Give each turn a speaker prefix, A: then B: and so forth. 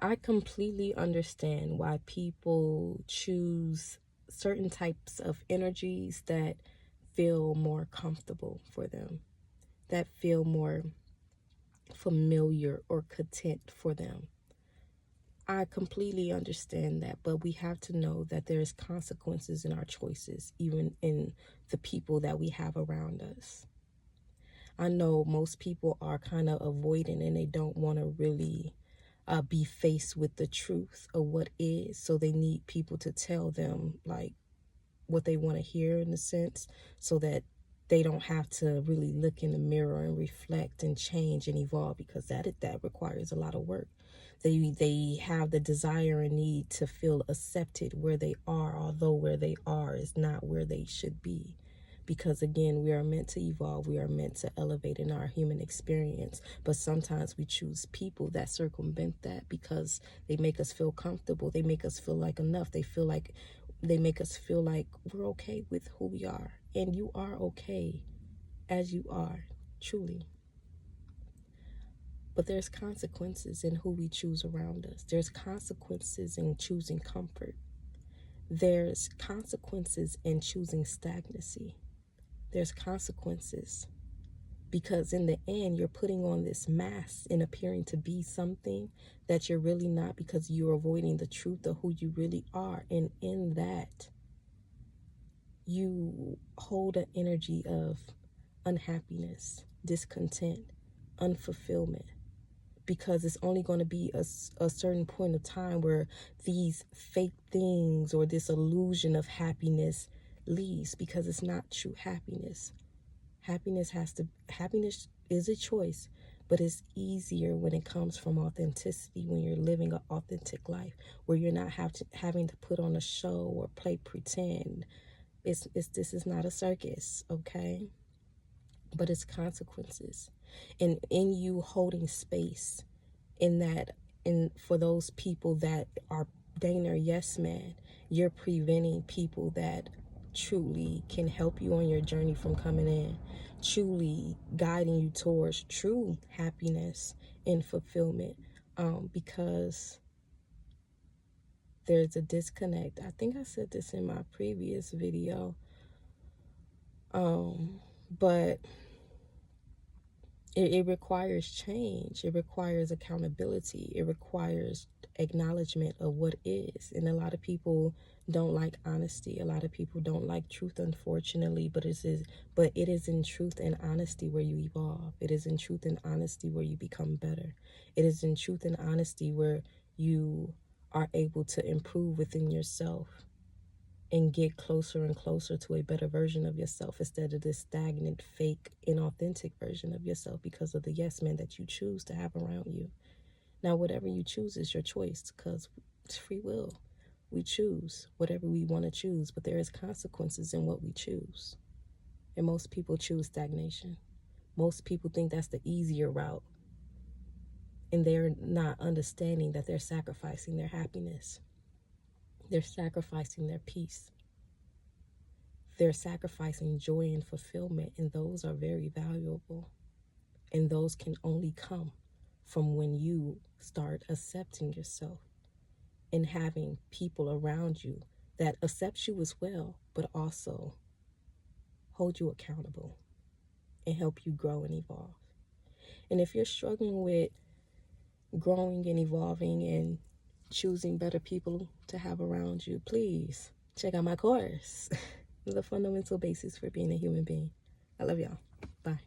A: I completely understand why people choose certain types of energies that feel more comfortable for them, that feel more familiar or content for them. I completely understand that, but we have to know that there's consequences in our choices, even in the people that we have around us. I know most people are kind of avoiding and they don't want to really be faced with the truth of what is. So they need people to tell them like what they want to hear in a sense, so that they don't have to really look in the mirror and reflect and change and evolve, because that requires a lot of work. They have the desire and need to feel accepted where they are, although where they are is not where they should be. Because again, we are meant to evolve, we are meant to elevate in our human experience, but sometimes we choose people that circumvent that because they make us feel comfortable, they make us feel like enough, they make us feel like we're okay with who we are. And you are okay as you are, truly. But there's consequences in who we choose around us. There's consequences in choosing comfort. There's consequences in choosing stagnancy. There's consequences because in the end, you're putting on this mask and appearing to be something that you're really not, because you're avoiding the truth of who you really are. And in that, you hold an energy of unhappiness, discontent, unfulfillment, because it's only going to be a certain point of time where these fake things or this illusion of happiness leaves, because it's not true happiness. Happiness is a choice, but it's easier when it comes from authenticity, when you're living an authentic life, where you're not having to put on a show or play pretend. This is not a circus, okay? But it's consequences. And in you holding space in that, in for those people that are dang near yes man, you're preventing people that truly can help you on your journey from coming in, truly guiding you towards true happiness and fulfillment. Because there's a disconnect. I think I said this in my previous video. But it requires change. It requires accountability. It requires acknowledgement of what is. And a lot of people don't like honesty. A lot of people don't like truth, unfortunately. But it is in truth and honesty where you evolve. It is in truth and honesty where you become better. It is in truth and honesty where you are able to improve within yourself and get closer and closer to a better version of yourself, instead of this stagnant, fake, inauthentic version of yourself, because of the yes men that you choose to have around you. Now, whatever you choose is your choice, because it's free will. We choose whatever we want to choose, but there is consequences in what we choose. And most people choose stagnation. Most people think that's the easier route, and they're not understanding that they're sacrificing their happiness. They're sacrificing their peace. They're sacrificing joy and fulfillment, and those are very valuable. And those can only come from when you start accepting yourself and having people around you that accept you as well, but also hold you accountable and help you grow and evolve. And if you're struggling with growing and evolving and choosing better people to have around you, please check out my course, The Fundamental Basis for Being a Human Being. I love y'all. Bye.